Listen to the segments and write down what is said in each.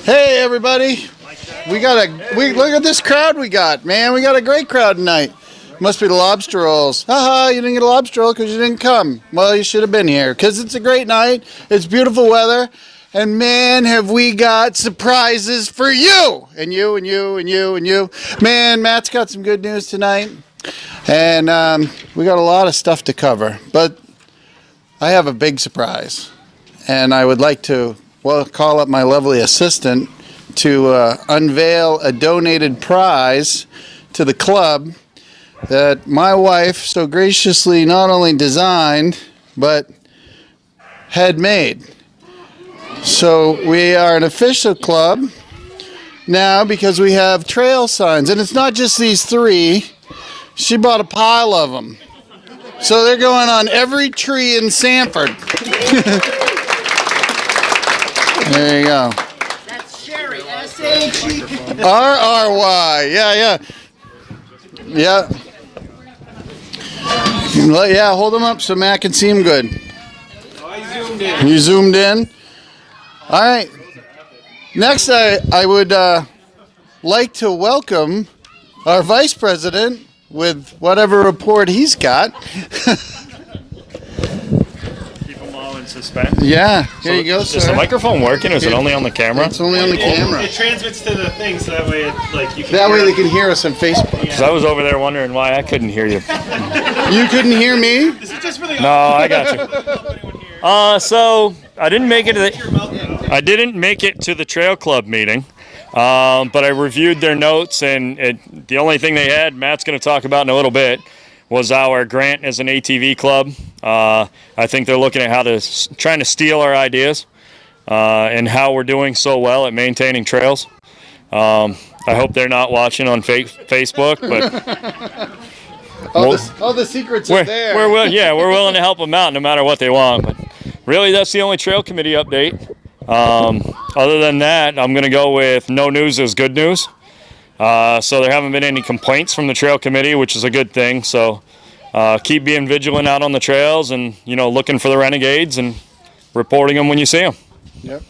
Hey everybody, we look at this crowd we got, man. We got a great crowd tonight. Must be the lobster rolls. Haha, you didn't get a lobster roll because you didn't come. Well, you should have been here because it's a great night. It's beautiful weather. And man, have we got surprises for you. And you, and you, and you, and you. Man, Matt's got some good news tonight. And we got a lot of stuff to cover. But I have a big surprise. And I would like to call up my lovely assistant to unveil a donated prize to the club that my wife so graciously not only designed, but had made. So we are an official club now because we have trail signs. And it's not just these 3. She bought a pile of them. So they're going on every tree in Sanford. There you go. That's Sherry, S-H-E. R-R-Y. Yeah. Yeah, hold them up so Matt can see them good. I zoomed in. You zoomed in? All right. Next, I would like to welcome our vice president with whatever report he's got. Suspense. Yeah, here you go, Is sir. the microphone working? Is it only on the camera? It's only on the camera. It transmits to the thing, so that way, you can. That way they can hear us on Facebook. Because I was over there wondering why I couldn't hear you. You couldn't hear me? Is it just for the No, I got you. So I didn't make it to the Trail Club meeting, but I reviewed their notes, and the only thing they had, Matt's going to talk about in a little bit, was our grant as an ATV club. I think they're looking at trying to steal our ideas and how we're doing so well at maintaining trails. I hope they're not watching on Facebook, but all the secrets are there. We're willing to help them out no matter what they want. But really, that's the only trail committee update. Other than that, I'm going to go with no news is good news. So there haven't been any complaints from the trail committee, which is a good thing. So keep being vigilant out on the trails and, looking for the renegades and reporting them when you see them. Yep.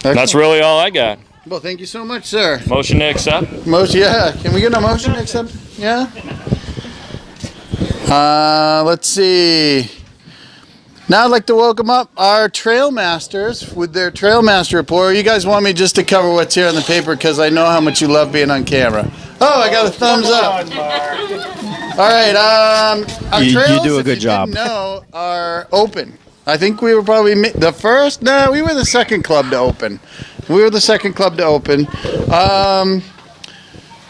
That's really all I got. Well, thank you so much, sir. Motion to accept? Motion, yeah. Can we get a motion to accept? Yeah? Let's see. Now I'd like to welcome up our trail masters with their trail master report. You guys want me just to cover what's here on the paper because I know how much you love being on camera. Oh, I got a thumbs up. All right. Our trails, you do a good job. Didn't know, are open. I think we were probably the first. No, we were the second club to open.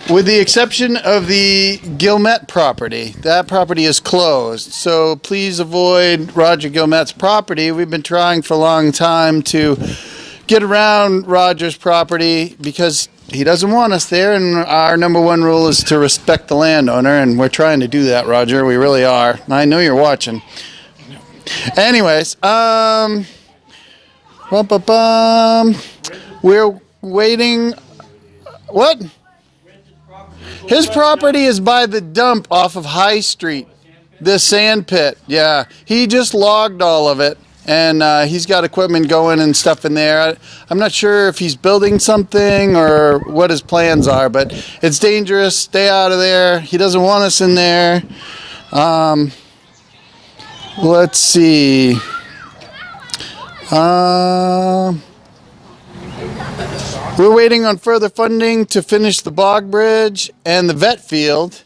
With the exception of the Gilmet property. That property is closed. So please avoid Roger Gilmet's property. We've been trying for a long time to get around Roger's property because he doesn't want us there, and our number 1 rule is to respect the landowner, and we're trying to do that, Roger. We really are. I know you're watching. Anyways, we're waiting. What? His property is by the dump off of High Street, the sand pit. Yeah, he just logged all of it, and he's got equipment going and stuff in there. I'm not sure if he's building something or what his plans are, but it's dangerous. Stay out of there. He doesn't want us in there. Let's see. We're waiting on further funding to finish the bog bridge and the vet field.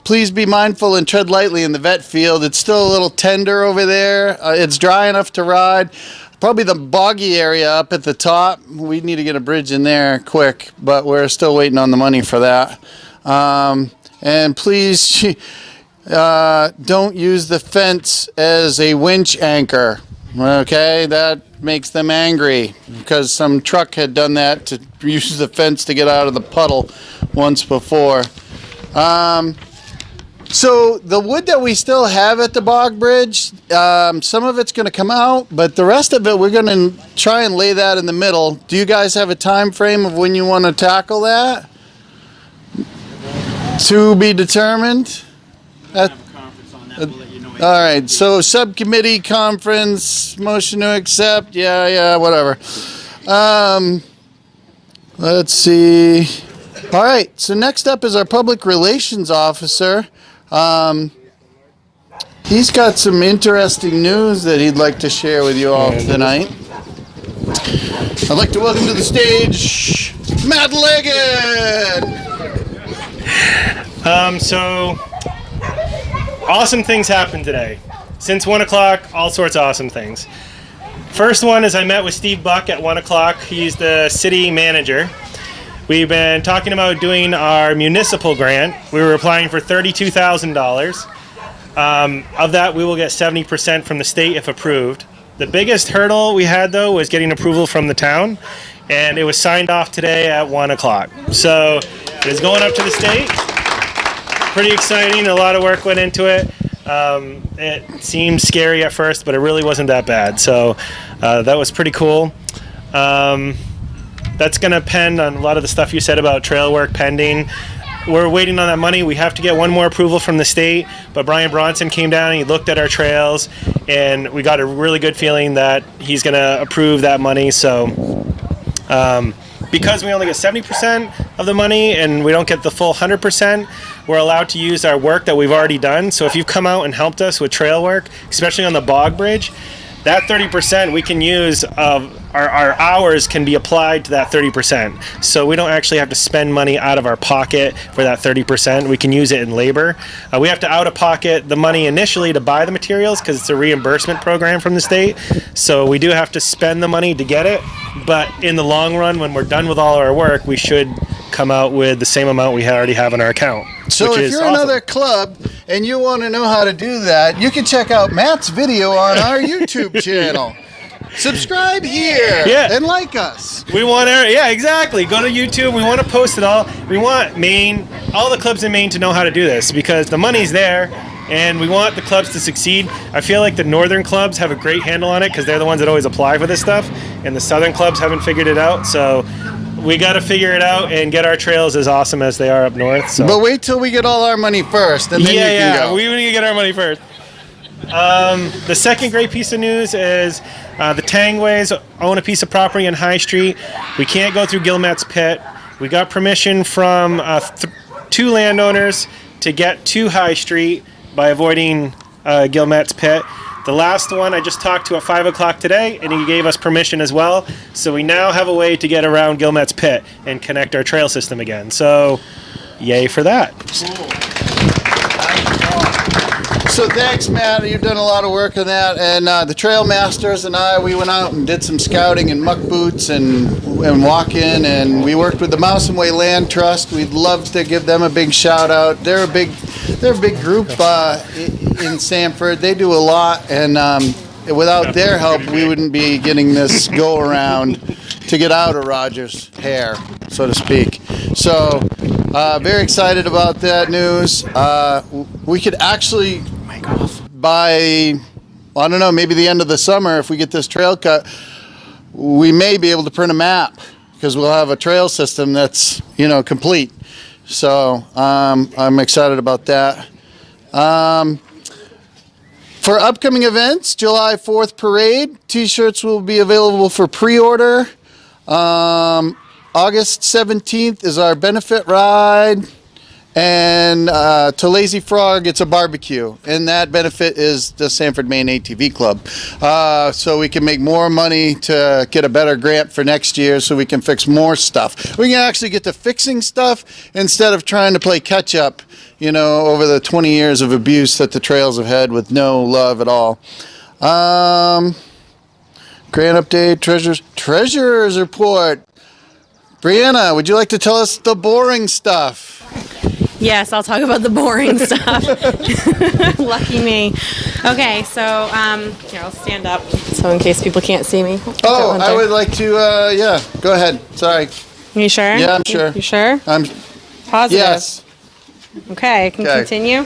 Please be mindful and tread lightly in the vet field. It's still a little tender over there. It's dry enough to ride. Probably the boggy area up at the top. We need to get a bridge in there quick, but we're still waiting on the money for that. And please don't use the fence as a winch anchor. Okay, that makes them angry because some truck had done that to use the fence to get out of the puddle once before. So the wood that we still have at the bog bridge, some of it's going to come out, but the rest of it we're going to try and lay that in the middle. Do you guys have a time frame of when you want to tackle that? To be determined? All right, so subcommittee conference, motion to accept, yeah, whatever. Let's see. All right, so next up is our public relations officer. He's got some interesting news that he'd like to share with you all tonight. I'd like to welcome to the stage Matt Ligon. So awesome things happened today. Since 1 o'clock, all sorts of awesome things. First one is I met with Steve Buck at 1 o'clock. He's the city manager. We've been talking about doing our municipal grant. We were applying for $32,000. Of that, we will get 70% from the state if approved. The biggest hurdle we had, though, was getting approval from the town, and it was signed off today at 1 o'clock. So it is going up to the state. Pretty exciting. A lot of work went into it. It seemed scary at first, but it really wasn't that bad. So that was pretty cool. That's going to depend on a lot of the stuff you said about trail work pending. We're waiting on that money. We have to get one more approval from the state, but Brian Bronson came down and he looked at our trails, and we got a really good feeling that he's going to approve that money. So because we only get 70% of the money and we don't get the full 100%, we're allowed to use our work that we've already done. So if you've come out and helped us with trail work, especially on the bog bridge, that 30% we can use of our hours can be applied to that 30%. So we don't actually have to spend money out of our pocket for that 30%. We can use it in labor. We have to out of pocket the money initially to buy the materials because it's a reimbursement program from the state. So we do have to spend the money to get it. But in the long run, when we're done with all our work, we should come out with the same amount we already have in our account. So if you're another club and you want to know how to do that, you can check out Matt's video on our YouTube channel. Subscribe here and like us. We want exactly. Go to YouTube. We want to post it all. We want Maine, all the clubs in Maine to know how to do this because the money's there and we want the clubs to succeed. I feel like the northern clubs have a great handle on it because they're the ones that always apply for this stuff, and the southern clubs haven't figured it out. So we got to figure it out and get our trails as awesome as they are up north. So. But wait till we get all our money first, and then you can go. We need to get our money first. The second great piece of news is the Tangways own a piece of property on High Street. We can't go through Gilmet's Pit. We got permission from 2 landowners to get to High Street by avoiding Gilmet's Pit. The last one I just talked to at 5 o'clock today, and he gave us permission as well. So we now have a way to get around Gilmet's Pit and connect our trail system again. So yay for that. So thanks, Matt. You've done a lot of work on that. And the Trail Masters and I, we went out and did some scouting in muck boots and walking, and we worked with the Mouse and Way Land Trust. We'd love to give them a big shout out. They're a big group in Sanford. They do a lot, and without their help, we wouldn't be getting this go around to get out of Roger's hair, so to speak. So very excited about that news. We could actually, by, I don't know, maybe the end of the summer, if we get this trail cut, we may be able to print a map because we'll have a trail system that's, complete. So I'm excited about that. For upcoming events, July 4th parade, t-shirts will be available for pre-order. August 17th is our benefit ride, and to Lazy Frog, it's a barbecue, and that benefit is the Sanford Maine ATV Club. So we can make more money to get a better grant for next year so we can fix more stuff. We can actually get to fixing stuff instead of trying to play catch up, over the 20 years of abuse that the trails have had with no love at all. Grant update, treasurer's report. Brianna, would you like to tell us the boring stuff? Yes, I'll talk about the boring stuff. Lucky me. Okay, so here, I'll stand up so in case people can't see me. Oh, I would like to, go ahead. Sorry. You sure? Yeah, I'm sure. You sure? I'm positive. Yes. Okay, I can continue.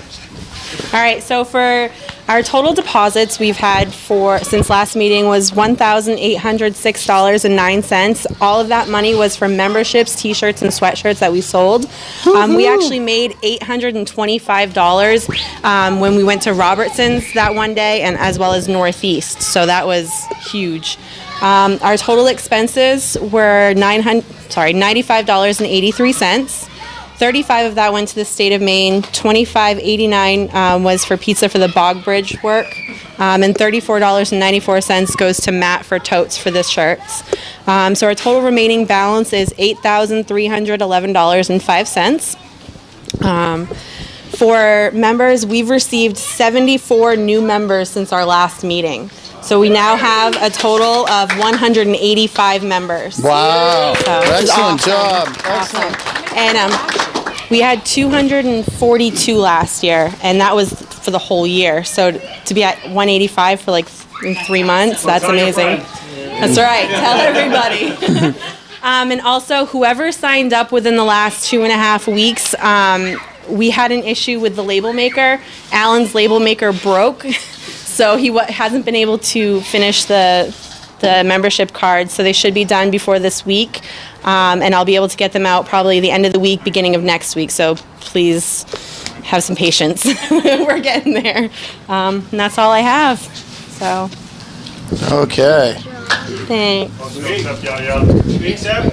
All right, so for our total deposits we've had since last meeting was $1,806.09. All of that money was from memberships, t-shirts, and sweatshirts that we sold. We actually made $825 when we went to Robertson's that one day, and as well as Northeast. So that was huge. Our total expenses were $95.83. 35 of that went to the state of Maine. $25.89 was for pizza for the bog bridge work, and $34.94 goes to Matt for totes for the shirts. So our total remaining balance is $8,311.05. For members, we've received 74 new members since our last meeting. So we now have a total of 185 members. Wow. So, which is Excellent awesome. job. Awesome. Excellent. And we had 242 last year, and that was for the whole year. So to be at 185 for like in 3 months, that's amazing. That's right. Tell everybody. And also, whoever signed up within the last 2.5 weeks, we had an issue with the label maker. Alan's label maker broke, so he hasn't been able to finish the membership cards. So they should be done before this week, and I'll be able to get them out probably the end of the week, beginning of next week. So please have some patience. We're getting there, and that's all I have. So Okay. thanks.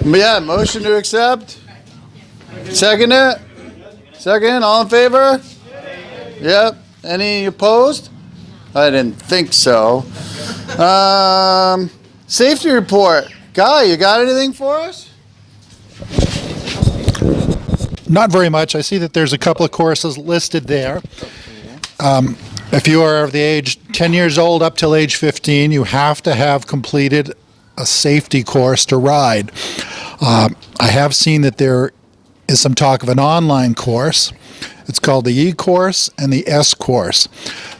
Yeah, motion to accept. Second it? Second, all in favor? Yep. Any opposed? I didn't think so. Safety report. Guy, you got anything for us? Not very much. I see that there's a couple of courses listed there. If you are of the age 10 years old up till age 15, you have to have completed a safety course to ride. I have seen that there is some talk of an online course. It's called the E course and the S course.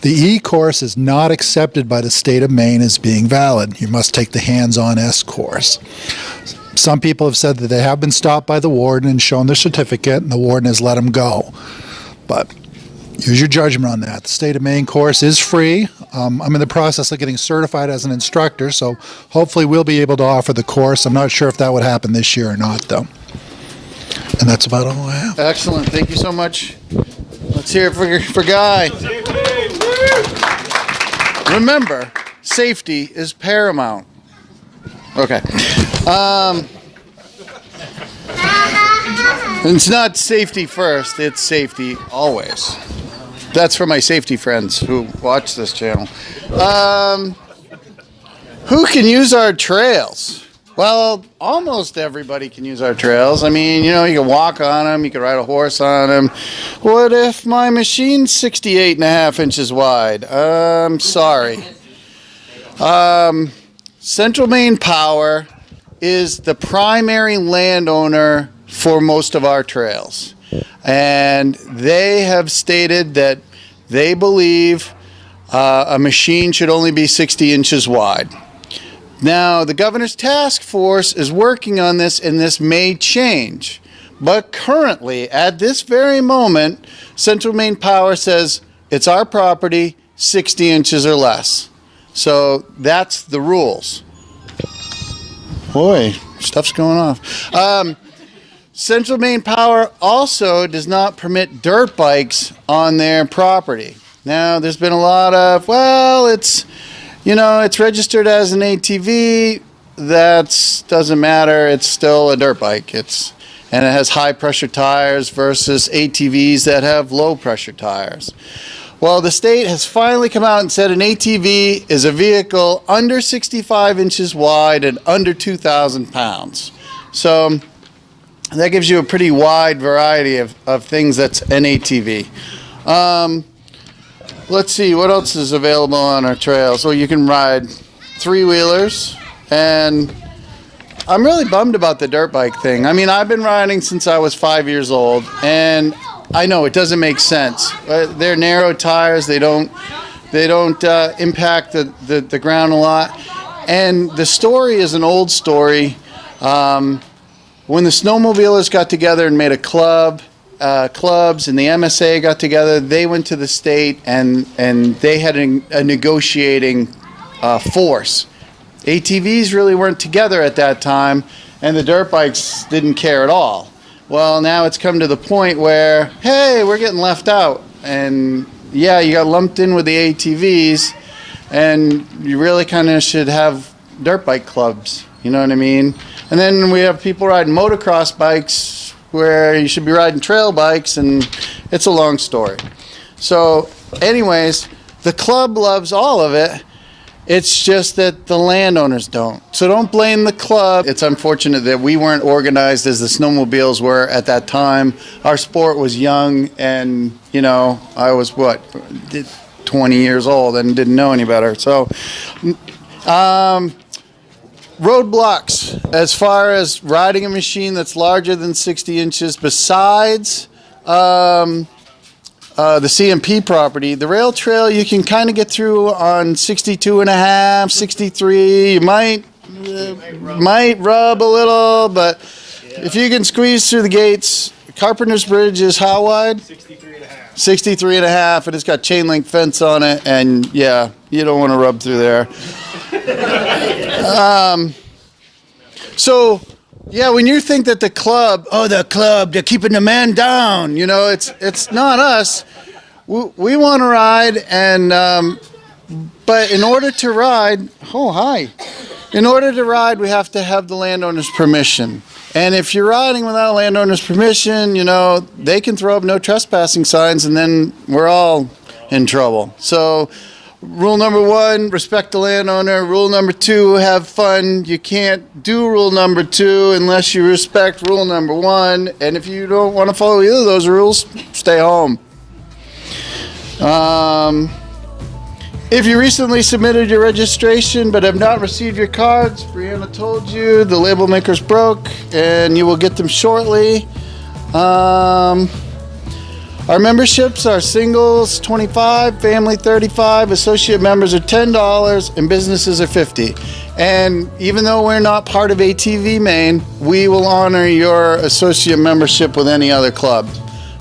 The E course is not accepted by the state of Maine as being valid. You must take the hands-on S course. Some people have said that they have been stopped by the warden and shown their certificate, and the warden has let them go. But use your judgment on that. The state of Maine course is free. I'm in the process of getting certified as an instructor, so hopefully we'll be able to offer the course. I'm not sure if that would happen this year or not, though. And that's about all I have. Excellent. Thank you so much. Let's hear it for Guy. Remember, safety is paramount. Okay. It's not safety first, it's safety always. That's for my safety friends who watch this channel. Who can use our trails? Well, almost everybody can use our trails. I mean, you know, you can walk on them, you can ride a horse on them. What if my machine's 68.5 inches wide? I'm sorry. Central Maine Power is the primary landowner for most of our trails. And they have stated that they believe a machine should only be 60 inches wide. Now, the governor's task force is working on this, and this may change. But currently, at this very moment, Central Maine Power says it's our property, 60 inches or less. So that's the rules. Boy, stuff's going off. Central Maine Power also does not permit dirt bikes on their property. Now, there's been a lot of, well, it's registered as an ATV. That doesn't matter. It's still a dirt bike. And it has high pressure tires versus ATVs that have low pressure tires. Well, the state has finally come out and said an ATV is a vehicle under 65 inches wide and under 2,000 pounds. So that gives you a pretty wide variety of things that's an ATV. Let's see, what else is available on our trails? Well, you can ride three-wheelers, and I'm really bummed about the dirt bike thing. I mean, I've been riding since I was 5 years old, and I know it doesn't make sense. They're narrow tires. They don't impact the ground a lot. And the story is an old story. When the snowmobilers got together and made a clubs, and the MSA got together, they went to the state and they had a negotiating force. ATVs really weren't together at that time, and the dirt bikes didn't care at all. Well, now it's come to the point where, hey, we're getting left out. And yeah, you got lumped in with the ATVs, and you really kind of should have dirt bike clubs. You know what I mean? And then we have people riding motocross bikes where you should be riding trail bikes, and it's a long story. So anyways, the club loves all of it. It's just that the landowners don't. So don't blame the club. It's unfortunate that we weren't organized as the snowmobiles were at that time. Our sport was young, and, you know, I was, 20 years old and didn't know any better. So roadblocks as far as riding a machine that's larger than 60 inches besides the CMP property, the rail trail you can kind of get through on 62 and a half, 63. You might rub a little, but if you can squeeze through the gates, Carpenter's Bridge is how wide? 63 and a half. 63 and a half, and it's got chain link fence on it, and yeah, you don't want to rub through there. So, yeah, when you think that the club, they're keeping the man down, you know, it's not us. We want to ride, and but in order to ride, in order to ride, we have to have the landowner's permission. And if you're riding without a landowner's permission, you know, they can throw up no trespassing signs, and then we're all in trouble. So rule number 1, respect the landowner. Rule number 2, have fun. You can't do rule number 2 unless you respect rule number 1. And if you don't want to follow either of those rules, stay home. If you recently submitted your registration but have not received your cards, Brianna told you the label maker's broke, and you will get them shortly. Our memberships are singles $25, family $35, associate members are $10, and businesses are $50. And even though we're not part of ATV Maine, we will honor your associate membership with any other club.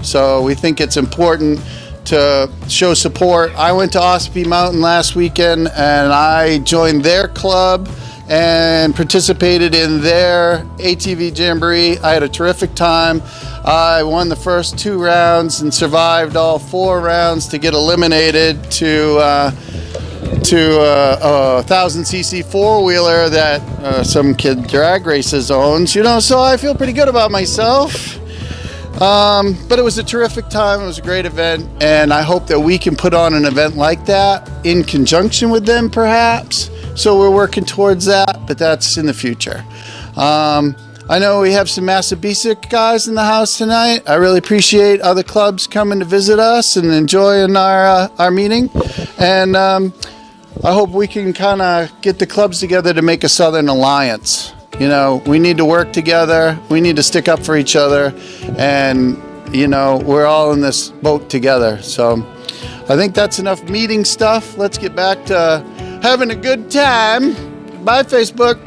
So we think it's important to show support. I went to Ospey Mountain last weekend, and I joined their club and participated in their ATV Jamboree. I had a terrific time. I won the first 2 rounds and survived all 4 rounds to get eliminated to a 1,000cc 4-wheeler that some kid drag races owns. You know, so I feel pretty good about myself. But it was a terrific time. It was a great event, and I hope that we can put on an event like that in conjunction with them, perhaps. So we're working towards that, but that's in the future. I know we have some Massabesic guys in the house tonight. I really appreciate other clubs coming to visit us and enjoying our meeting. And I hope we can kind of get the clubs together to make a Southern Alliance. You know, we need to work together. We need to stick up for each other. And, you know, we're all in this boat together. So I think that's enough meeting stuff. Let's get back to having a good time. Bye, Facebook.